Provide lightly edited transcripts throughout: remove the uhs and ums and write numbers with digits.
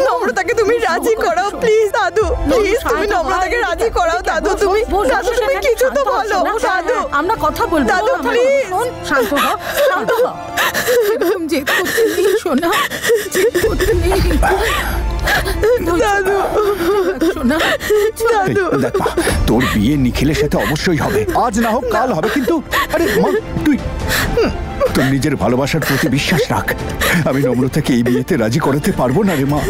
নম্রতাকে তুমি রাজি করাও প্লিজ দাদু, প্লিজ তুমি নম্রতাকে রাজি করাও দাদু। তুমি দাদু তুমি কিছু তো বলো দাদু, আমরা কথা বলবো। দাদু প্লিজ শান্ত হ, শান্ত হ। এরকম জেদ করতে নেই সোনা, জেদ করতে নেই দাদু। সোনা দাদু দেখ মা, তোর বিয়ে নিখিলের সাথে অবশ্যই হবে, আজ না হোক কাল হবে, কিন্তু আরে মা তুই তোর নিজের ভালোবাসার প্রতি বিশ্বাস রাখ। আমি নম্রতাকে এই বিয়েতে রাজি করাতে পারবো না রে মা।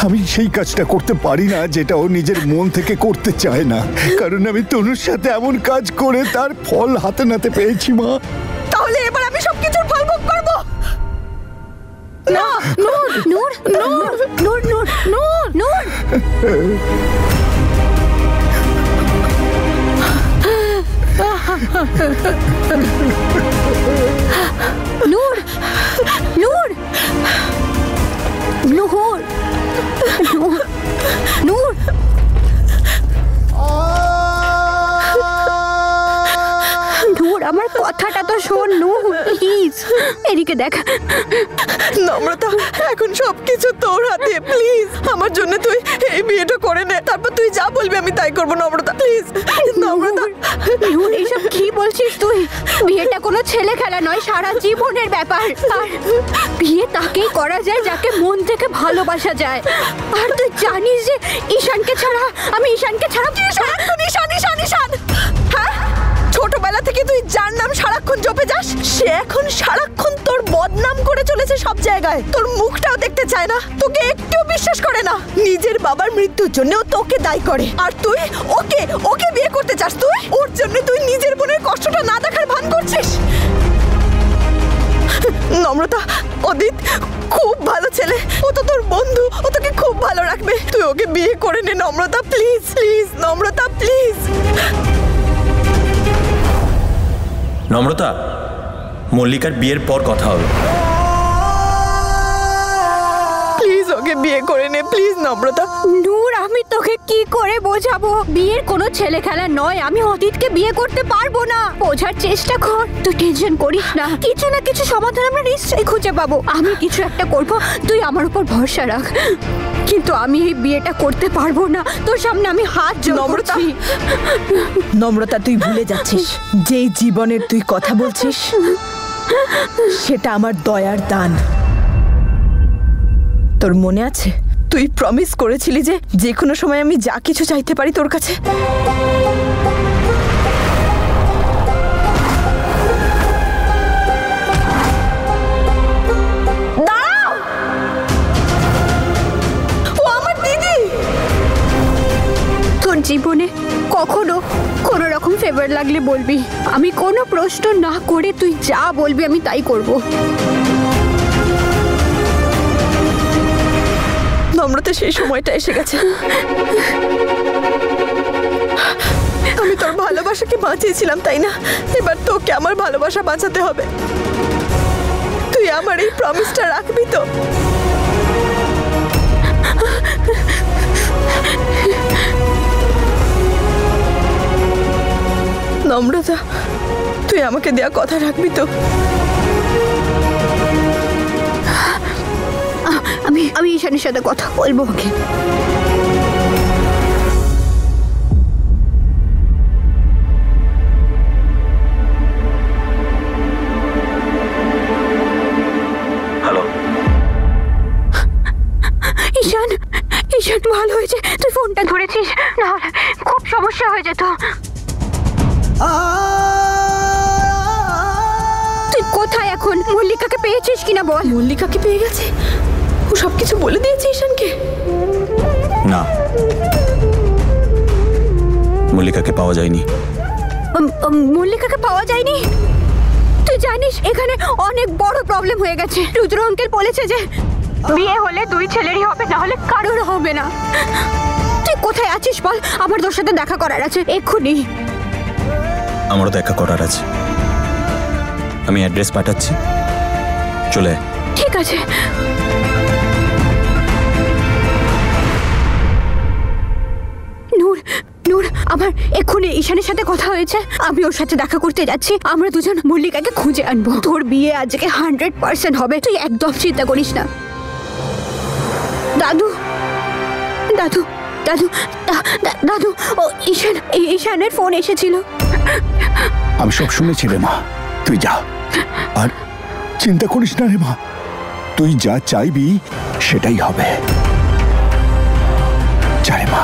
আমি সেই কাজটা করতে পারি না যেটা ও নিজের মন থেকে করতে চায় না, কারণ আমি তনুর সাথে এমন কাজ করে তার ফল হাতে নাতে পেয়েছি মা। তাহলে এবার আমি সবকিছুর ফল ভোগ করবো। না নূর, নূর, নূর, নূর, নূর, নূর, নূর। নূর, নূর, নূর, নূর, নূর। নূর আমার কথাটা তো শোন নূর, প্লিজ এদিকে দেখ। নম্রতা এখন সবকিছু তোর হাতে, প্লিজ আমার জন্য তুই এই বিয়েটা করে নে, তারপর তুই যা বলবি আমি তাই করবো। নম্রতা প্লিজ। নম্রতা নূর এইসব কি বলছিস তুই? বিয়েটা কোনো ছেলে খেলা নয়, সারা জীবনের ব্যাপার। আর বিয়ে তাকেই করা যায় যাকে মন থেকে ভালোবাসা যায়। আর তুই জানিস যে ঈশানকে ছাড়া সারাক্ষণ ঈশান ঈশান ঈশান। হ্যাঁ, ছোটবেলা থেকে তুই যার নাম সারাক্ষণ জপে যাস, সে এখন সারাক্ষণ তোর বদনাম করে চলেছে সব জায়গায়। তোর মুখটাও দেখতে চায় না, তোকে একটু বিশ্বাস করে না। নিজের বাবার মৃত্যুর জন্যও তোকে দায়ী করে, আর তুই ওকে ওকে বিয়ে করতে চাস। তুই ওর জন্য তুই নিজের বোনের কষ্টটা না দেখার ভান করছিস। নম্রতা, অদিত খুব ভালো ছেলে, ও তো তোর বন্ধু, ও তোকে খুব ভালো রাখবে। তুই ওকে বিয়ে করে নে নম্রতা, প্লিজ প্লিজ নম্রতা প্লিজ। নম্রতা, মল্লিকার বিয়ের পর কথা হবে। প্লিজ ওকে বিয়ে করে নে প্লিজ নম্রতা। নূর আমি তোকে কি করে বোঝাবো? বিয়ের কোনো ছেলে খেলা নয়, আমি অদিতকে বিয়ে করতে পারবো না। বোঝার চেষ্টা কর, তুই টেনশন করিস না, কিছু না কিছু সমাধান আমরা নিশ্চয়ই খুঁজে পাবো। আমি কিছু একটা করব, তুই আমার উপর ভরসা রাখ। কিন্তু আমি এই বিয়েটা করতে পারবো না, তোর সামনে আমি হাত জোড় করছি। নম্রতা তুই ভুলে যাচ্ছিস যেই জীবনের তুই কথা বলছিস সেটা আমার দয়ার দান। তোর মনে আছে তুই প্রমিস করেছিলি যে যে কোনো সময় আমি যা কিছু চাইতে পারি তোর কাছে? দাঁড়াও, ও আমার দিদি। তোর জীবনে কখনো কোনো রকম ফেভার লাগলে বলবি, আমি কোনো প্রশ্ন না করে তুই যা বলবি আমি তাই করব। নম্রতা সেই সময়টা এসে গেছে। আমি তোর ভালোবাসাকে বাঁচিয়েছিলাম তাই না? এবার তোকে আমার ভালোবাসা বাঁচাতে হবে। তুই আমার এই প্রমিসটা রাখবি তো? নম্রতা তুই আমাকে দেয়া কথা রাখবি তো? আমি ঈশানের সাথে কথা বলবো ওকে। হ্যালো ঈশান, ঈশান ভালো হয়েছে তুই ফোনটা ধরেছিস, না খুব সমস্যা হয়ে যেত। তুই কোথায় এখন? মল্লিকাকে পেয়েছিস কিনা বল। মল্লিকাকে পেয়ে গেছে? ও সবকিছু বলে দিয়েছে ঈশানকে? না, মল্লিকাকে পাওয়া যায়নি। মল্লিকাকে পাওয়া যায়নি? তুই জানিস এখানে অনেক বড় প্রবলেম হয়ে গেছে। রুদ্র আঙ্কেল বলেছে যে বিয়ে হলে দুই ছেলেরই হবে, না হলে কারোর হবে না। তুই কোথায় আছিস বল, আমার তোর সাথে দেখা করার আছে এক্ষুনি। আমারও দেখা করার আছে, আমি অ্যাড্রেস পাঠাচ্ছি, চলে আয়। ঠিক আছে। নূর, নূর আমার এক্ষুনি ঈশানের সাথে কথা হয়েছে, আমি ওর সাথে দেখা করতে যাচ্ছি। আমরা দুজন মল্লিকাকে খুঁজে আনবো। তোর বিয়ে আজকে 100% হবে, তুই একদম চিন্তা করিস না। দাদু দাদু দাদু দাদু ও ঈশানের ফোন এসেছিল। আমি সব শুনেছি রে মা, তুই যা আর চিন্তা করিস না রে মা, তুই যা চাইবি সেটাই হবে। যা রে মা।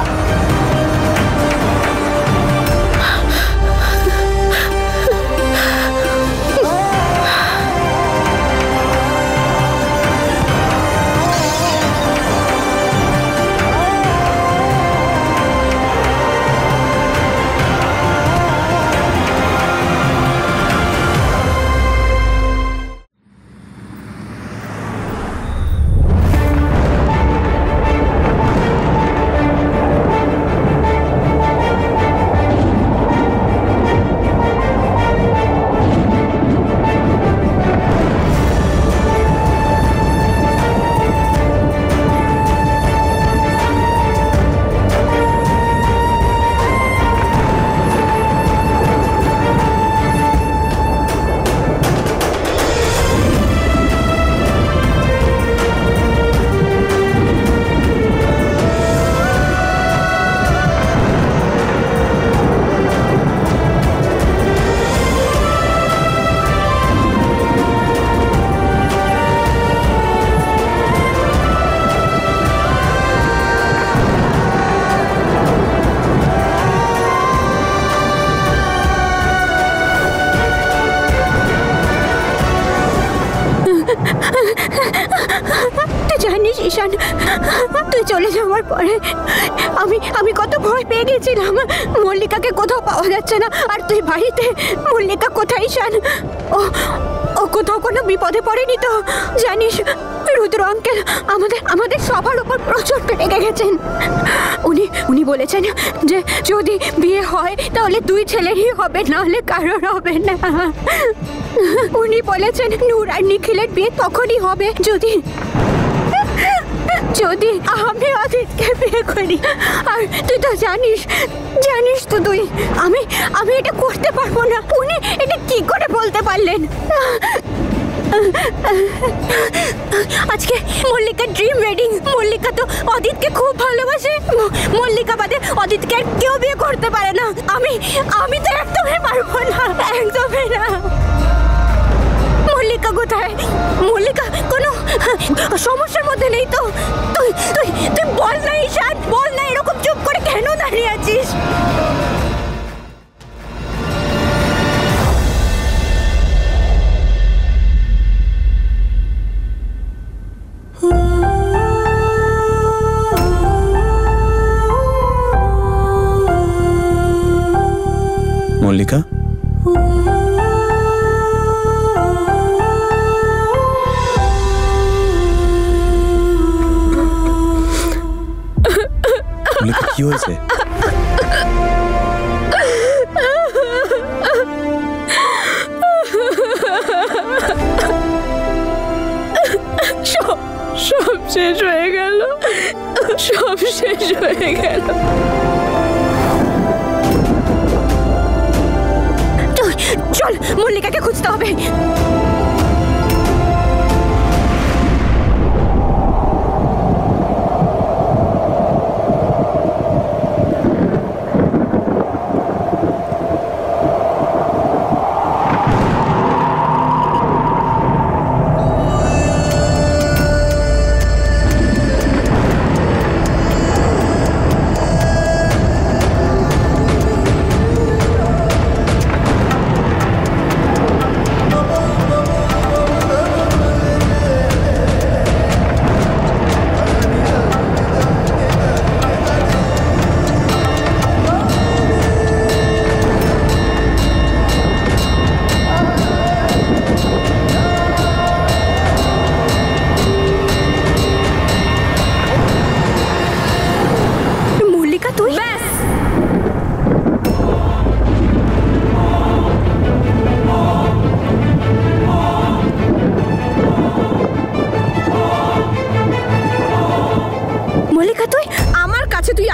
তুই জানিস ঈশান, তুই চলে যাওয়ার পরে আমি কত ভয় পেয়ে গেছিলাম। মল্লিকাকে কোথাও পাওয়া যাচ্ছে না, আর তুই বাড়িতে। মল্লিকা কোথায় ঈশান? ও কোথাও কোনো বিপদে পড়েনি তো? জানিস রুদ্র আঙ্কেল আমাদের সবার উপর প্রচন্ড রেগে গেছেন। উনি বলেছেন যে যদি বিয়ে হয় তাহলে দুই ছেলেরই হবে, নাহলে কারোর হবে না। উনি বলেছেন নূর আর নিখিলের বিয়ে তখনই হবে যদি আমি অদিতকে বিয়ে করি। আর তুই তো জানিস তো তুই আমি এটা করতে পারবো না। উনি এটা কি করে বলতে পারলেন? আজকে মল্লিকার ড্রিম ওয়েডিং। মল্লিকা তো অদিতকে খুব ভালোবাসে। মল্লিকা বাদে অদিতকে আর কেউ বিয়ে করতে পারে না। আমি তো একদমই পারবো না, একদমই না। মল্লিকা কোথায়? মল্লিকা কোনো সমস্যার মধ্যে নেই তো? তুই তুই তুই বল না ঈশান, বল না। এরকম চুপ করে কেন দাঁড়িয়ে আছিস? মল্লিকা, মল্লিকা কি হয়েছে? সব শেষ হয়ে গেল, সব শেষ হয়ে গেল। চল মল্লিকাকে খুঁজতে হবে।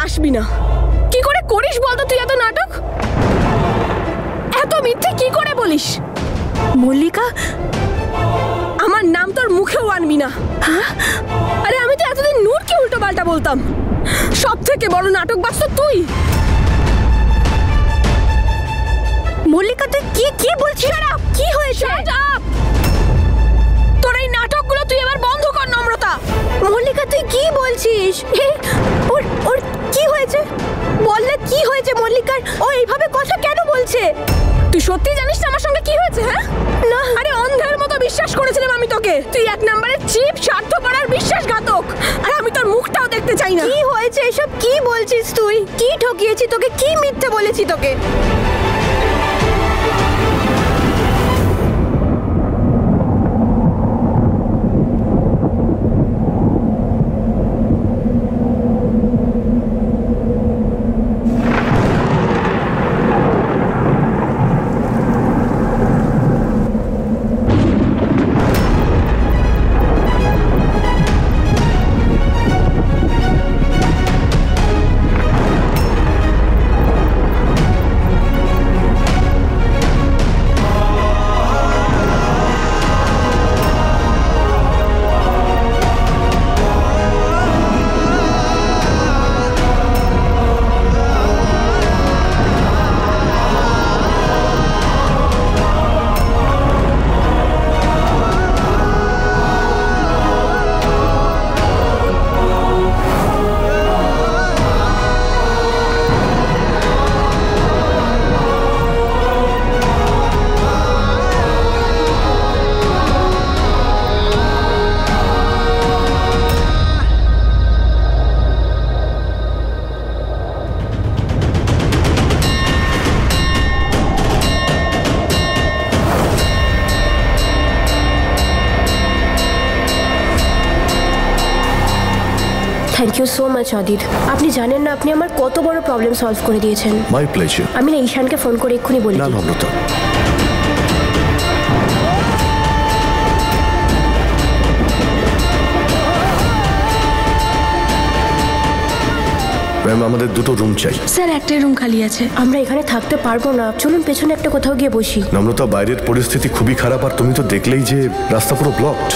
আসবি না। কি করে করিস বলতো তুই এত নাটক? এত মিথ্যে কি করে বলিস? মল্লিকা, আমার নাম তোর মুখেও আনবি না। আরে আমি তো এতদিন নূরকে উল্টো পাল্টা বলতাম। সব থেকে বড় নাটকবাজ তো তুই। মল্লিকা তুই কি বলছিস? কি হয়েছে? তোর এই নাটকগুলো তুই এবার বন্ধ কর নম্রতা। মল্লিকা তুই কি বলছিস? ওর কি হয়েছে? বললে কি হয়েছে মল্লিকার? ও এইভাবে কথা কেন বলছে? তুই সত্যি জানিস না আমার সঙ্গে কি হয়েছে? হ্যাঁ না। আরে অন্ধের মতো বিশ্বাস করেছিলাম আমি তোকে। তুই এক নম্বরের চিপ, স্বার্থপর আর বিশ্বাসঘাতক। আর আমি তোর মুখটাও দেখতে চাই না। কি হয়েছে? এসব কি বলছিস তুই? কি ঠকিয়েছি তোকে? কি মিথ্যে বলেছি তোকে? থ্যাংক ইউ সো মাচ অদিত। আপনি জানেন না আপনি আমার কত বড় প্রবলেম সলভ করে দিয়েছেন। My pleasure. আমি না ঈশানকে ফোন করে এক্ষুনি বলি। না নম্রতা, ম্যাম আমাদের দুটো রুম চাই। স্যার একটাই রুম খালি আছে। আমরা এখানে থাকতে পারবো না, চলুন পেছনে একটা কোথাও গিয়ে বসি। নম্রতা বাইরের পরিস্থিতি খুবই খারাপ আর তুমি তো দেখলেই যে রাস্তা পুরো ব্লকড।